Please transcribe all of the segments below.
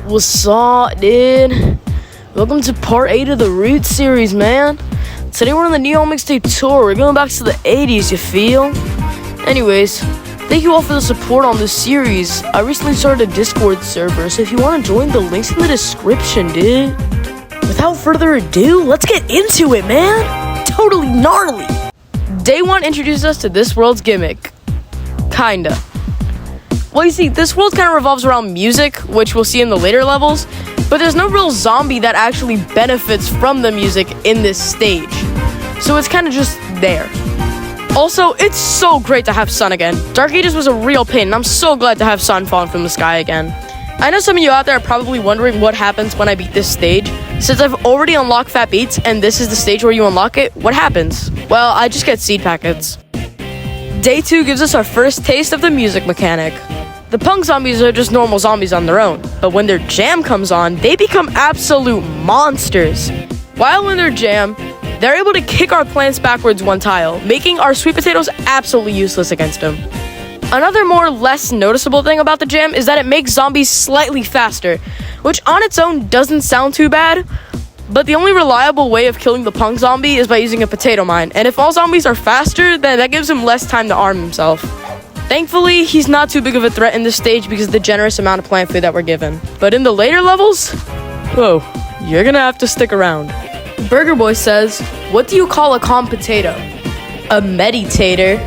What's up, dude? Welcome to part 8 of the Root series, man. Today we're on the Neon Mixtape tour. We're going back to the 80s, you feel? Anyways, thank you all for the support on this series. I recently started a Discord server, so if you want to join, the link's in the description, dude. Without further ado, let's get into it, man. Totally gnarly. Day 1 introduces us to this world's gimmick. Kinda. Well, you see, this world kind of revolves around music, which we'll see in the later levels, but there's no real zombie that actually benefits from the music in this stage. So it's kind of just there. Also, it's so great to have sun again. Dark Ages was a real pain, and I'm so glad to have sun falling from the sky again. I know some of you out there are probably wondering what happens when I beat this stage. Since I've already unlocked Fat Beats, and this is the stage where you unlock it, what happens? Well, I just get seed packets. Day 2 gives us our first taste of the music mechanic. The punk zombies are just normal zombies on their own, but when their jam comes on, they become absolute monsters. While in their jam, they're able to kick our plants backwards one tile, making our sweet potatoes absolutely useless against them. Another more or less noticeable thing about the jam is that it makes zombies slightly faster, which on its own doesn't sound too bad, but the only reliable way of killing the punk zombie is by using a potato mine, and if all zombies are faster, then that gives him less time to arm himself. Thankfully, he's not too big of a threat in this stage because of the generous amount of plant food that we're given. But in the later levels, whoa, you're gonna have to stick around. Burger Boy says, what do you call a calm potato? A meditator.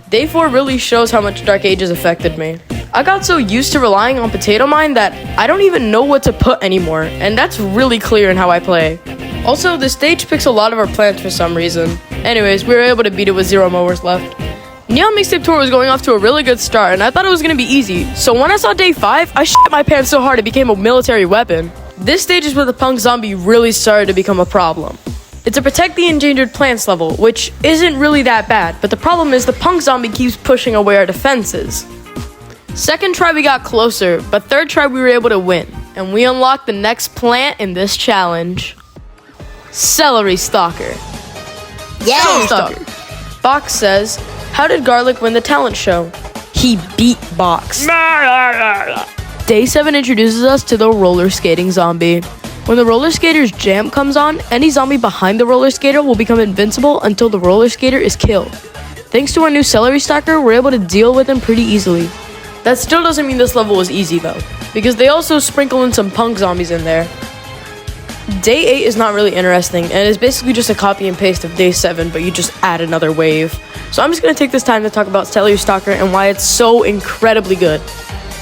Day 4 really shows how much Dark Ages affected me. I got so used to relying on Potato Mine that I don't even know what to put anymore, and that's really clear in how I play. Also, the stage picks a lot of our plants for some reason. Anyways, we were able to beat it with 0 mowers left. Neon Mixtape Tour was going off to a really good start, and I thought it was going to be easy. So when I saw Day 5, I shit my pants so hard it became a military weapon. This stage is where the punk zombie really started to become a problem. It's a protect the endangered plants level, which isn't really that bad, but the problem is the punk zombie keeps pushing away our defenses. Second try we got closer, but third try we were able to win, and we unlocked the next plant in this challenge. Celery Stalker. Yeah! Celery Stalker. Box says, how did Garlic win the talent show? He beatboxed. Day 7 introduces us to the roller skating zombie. When the roller skater's jam comes on, any zombie behind the roller skater will become invincible until the roller skater is killed. Thanks to our new Celery Stalker, we're able to deal with him pretty easily. That still doesn't mean this level was easy though, because they also sprinkle in some punk zombies in there. Day 8 is not really interesting, and it's basically just a copy and paste of Day 7, but you just add another wave. So I'm just going to take this time to talk about Celery Stalker and why it's so incredibly good.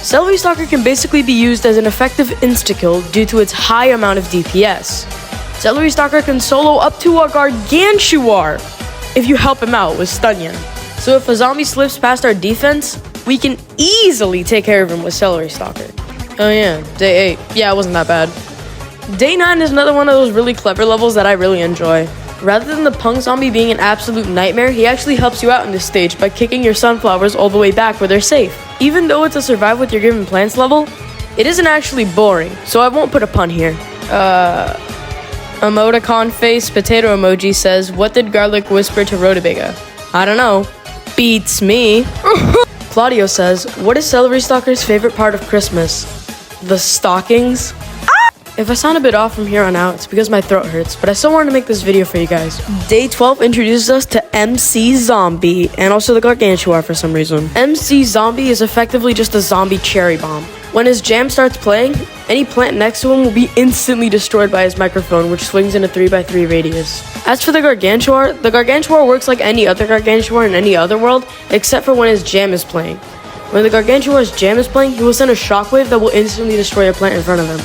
Celery Stalker can basically be used as an effective insta-kill due to its high amount of DPS. Celery Stalker can solo up to a Gargantuar if you help him out with Stunyan. So if a zombie slips past our defense, we can easily take care of him with Celery Stalker. Oh yeah, Day 8. Yeah, it wasn't that bad. Day 9 is another one of those really clever levels that I really enjoy. Rather than the punk zombie being an absolute nightmare, he actually helps you out in this stage by kicking your sunflowers all the way back where they're safe. Even though it's a survive with your given plants level, it isn't actually boring, so I won't put a pun here. Emoticon face potato emoji says, what did Garlic whisper to Rhodabiga? I don't know. Beats me. Claudio says, what is Celery Stalker's favorite part of Christmas? The stockings? If I sound a bit off from here on out, it's because my throat hurts, but I still wanted to make this video for you guys. Day 12 introduces us to MC Zombie, and also the Gargantuar for some reason. MC Zombie is effectively just a zombie cherry bomb. When his jam starts playing, any plant next to him will be instantly destroyed by his microphone, which swings in a 3x3 radius. As for the Gargantuar works like any other Gargantuar in any other world, except for when his jam is playing. When the Gargantuar's jam is playing, he will send a shockwave that will instantly destroy a plant in front of him.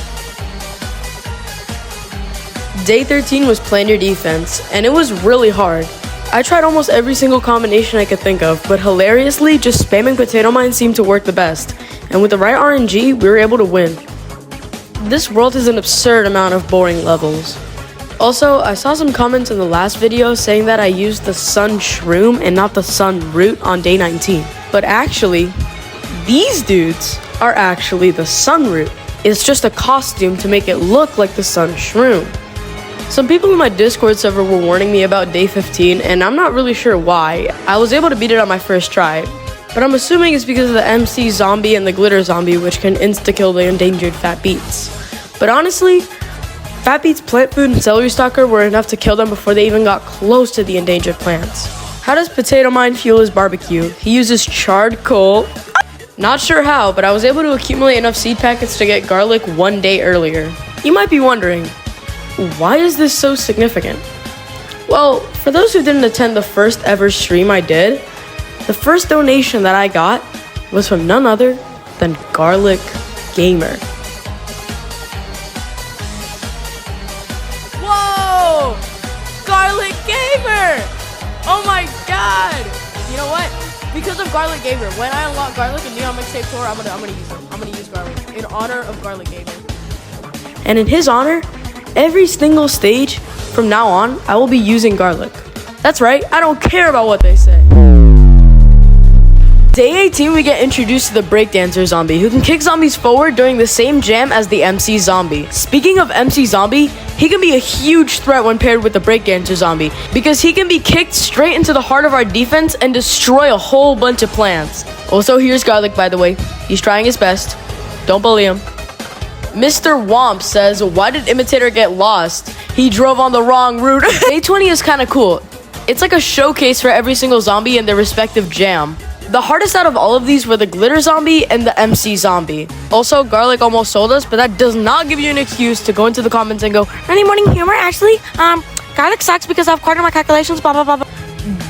Day 13 was plan your defense, and it was really hard. I tried almost every single combination I could think of, but hilariously, just spamming potato mine seemed to work the best, and with the right RNG, we were able to win. This world has an absurd amount of boring levels. Also, I saw some comments in the last video saying that I used the sun shroom and not the sun root on day 19. But actually, these dudes are actually the sun root. It's just a costume to make it look like the sun shroom. Some people in my Discord server were warning me about day 15, and I'm not really sure why. I was able to beat it on my first try. but I'm assuming it's because of the MC zombie and the glitter zombie, which can insta-kill the endangered Fat Beats. But honestly, Fat Beats' plant food and celery stalker were enough to kill them before they even got close to the endangered plants. How does Potato Mine fuel his barbecue? He uses charred coal. Not sure how, but I was able to accumulate enough seed packets to get garlic 1 day earlier. You might be wondering, why is this so significant? Well, for those who didn't attend the first ever stream I did, the first donation that I got was from none other than Garlic Gamer. Whoa! Garlic Gamer! Oh my god! You know what? Because of Garlic Gamer, when I unlock Garlic in Neon Mixtape Tour, I'm gonna use him. I'm gonna use Garlic in honor of Garlic Gamer. And in his honor, every single stage from now on, I will be using Garlic. That's right, I don't care about what they say. Day 18, we get introduced to the breakdancer zombie, who can kick zombies forward during the same jam as the MC zombie. Speaking of MC zombie, he can be a huge threat when paired with the breakdancer zombie, because he can be kicked straight into the heart of our defense and destroy a whole bunch of plants. Also, here's Garlic, by the way. He's trying his best. Don't bully him. Mr. Womp says, why did Imitator get lost? He drove on the wrong route. Day 20 is kind of cool. It's like a showcase for every single zombie in their respective jam. The hardest out of all of these were the glitter zombie and the MC zombie. Also, Garlic almost sold us, but that does not give you an excuse to go into the comments and go, any morning humor, actually? Garlic sucks because I've quartered my calculations, blah, blah, blah, blah.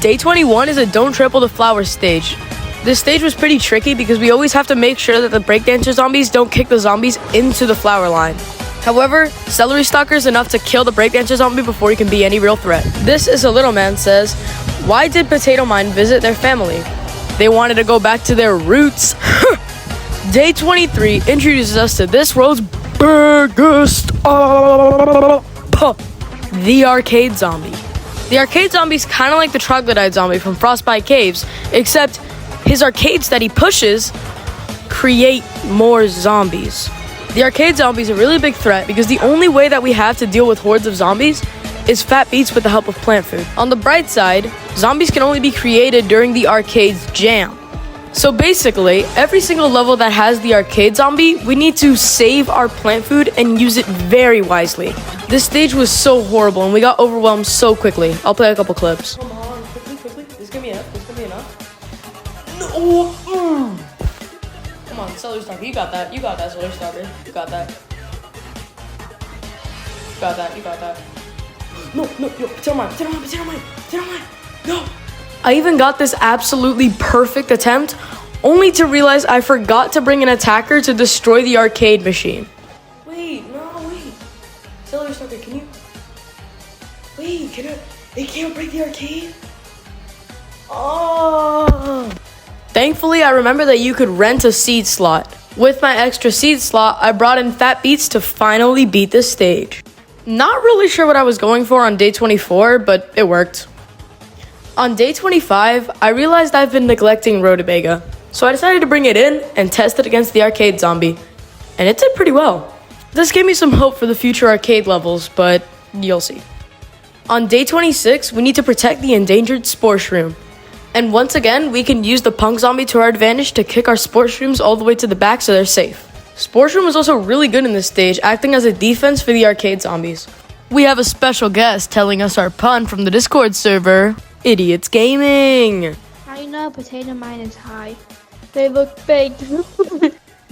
Day 21 is a don't trample the flower stage. This stage was pretty tricky because we always have to make sure that the breakdancer zombies don't kick the zombies into the flower line. However, celery stalker is enough to kill the breakdancer zombie before he can be any real threat. This is a little man says, why did Potato Mine visit their family? They wanted to go back to their roots. Day 23 introduces us to this world's biggest, the arcade zombie. The arcade zombie is kind of like the troglodyte zombie from Frostbite Caves, except his arcades that he pushes create more zombies. The arcade zombie is a really big threat because the only way that we have to deal with hordes of zombies is Fat Beats with the help of plant food. On the bright side, zombies can only be created during the arcade's jam. So basically, every single level that has the arcade zombie, we need to save our plant food and use it very wisely. This stage was so horrible and we got overwhelmed so quickly. I'll play a couple clips. Come on, quickly. This is gonna be enough. No. Come on, celery stalker. You got that, celery stalker. You got that. You got that. No, yo, potato mine. No. I even got this absolutely perfect attempt, only to realize I forgot to bring an attacker to destroy the arcade machine. Wait. Celery stalker, can you? Wait, it can't break the arcade? Oh. Thankfully, I remember that you could rent a seed slot. With my extra seed slot, I brought in Fat Beats to finally beat this stage. Not really sure what I was going for on day 24, but it worked. On day 25, I realized I've been neglecting Rutabaga, so I decided to bring it in and test it against the arcade zombie, and it did pretty well. This gave me some hope for the future arcade levels, but you'll see. On day 26, we need to protect the endangered Spore Shroom. And once again, we can use the Punk Zombie to our advantage to kick our Spore Shrooms all the way to the back so they're safe. Spore Shroom was also really good in this stage, acting as a defense for the arcade zombies. We have a special guest telling us our pun from the Discord server, Idiots Gaming. I know Potato Mine is high. They look fake.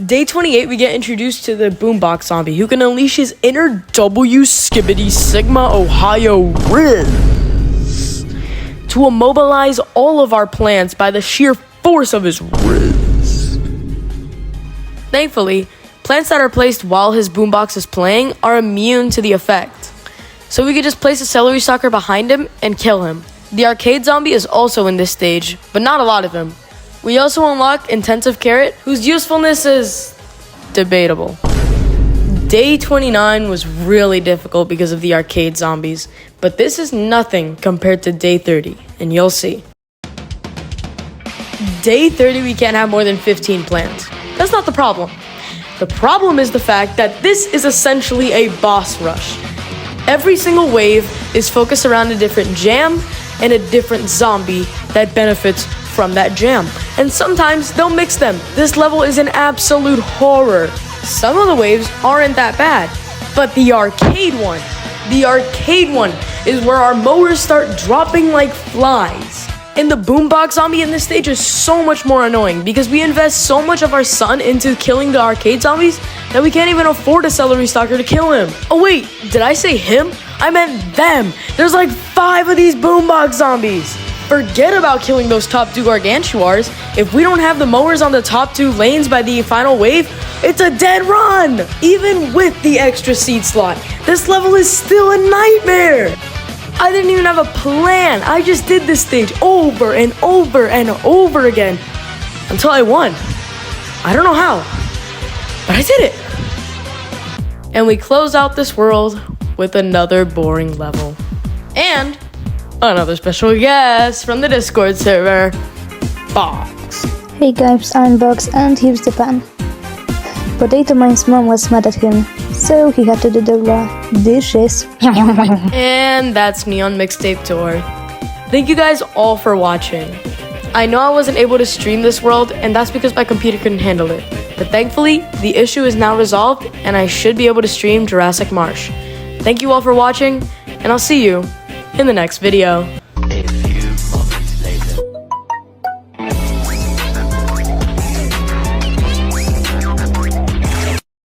Day 28, we get introduced to the Boombox Zombie, who can unleash his inner W Skibbity Sigma Ohio Riz to immobilize all of our plants by the sheer force of his Riz. Thankfully, plants that are placed while his boombox is playing are immune to the effect. So we could just place a celery stalker behind him and kill him. The arcade zombie is also in this stage, but not a lot of him. We also unlock Intensive Carrot, whose usefulness is debatable. Day 29 was really difficult because of the arcade zombies, but this is nothing compared to day 30, and you'll see. Day 30, we can't have more than 15 plants. That's not the problem. The problem is the fact that this is essentially a boss rush. Every single wave is focused around a different jam and a different zombie that benefits from that jam. and sometimes they'll mix them. This level is an absolute horror. Some of the waves aren't that bad, but the arcade one is where our mowers start dropping like flies. And the boombox zombie in this stage is so much more annoying because we invest so much of our sun into killing the arcade zombies that we can't even afford a celery stalker to kill him. Oh wait, did I say him? I meant them. There's like 5 of these boombox zombies. Forget about killing those top 2 gargantuars. If we don't have the mowers on the top 2 lanes by the final wave, it's a dead run. Even with the extra seed slot, this level is still a nightmare. I didn't even have a plan. I just did this stage over and over and over again until I won. I don't know how, but I did it. And we close out this world with another boring level. And another special guest from the Discord server, Box. Hey guys, I'm Box and here's the plan. Potato Man's mom was mad at him, so he had to do the dishes. And that's me on Mixtape Tour. Thank you guys all for watching. I know I wasn't able to stream this world, and that's because my computer couldn't handle it. But thankfully, the issue is now resolved, and I should be able to stream Jurassic Marsh. Thank you all for watching, and I'll see you in the next video.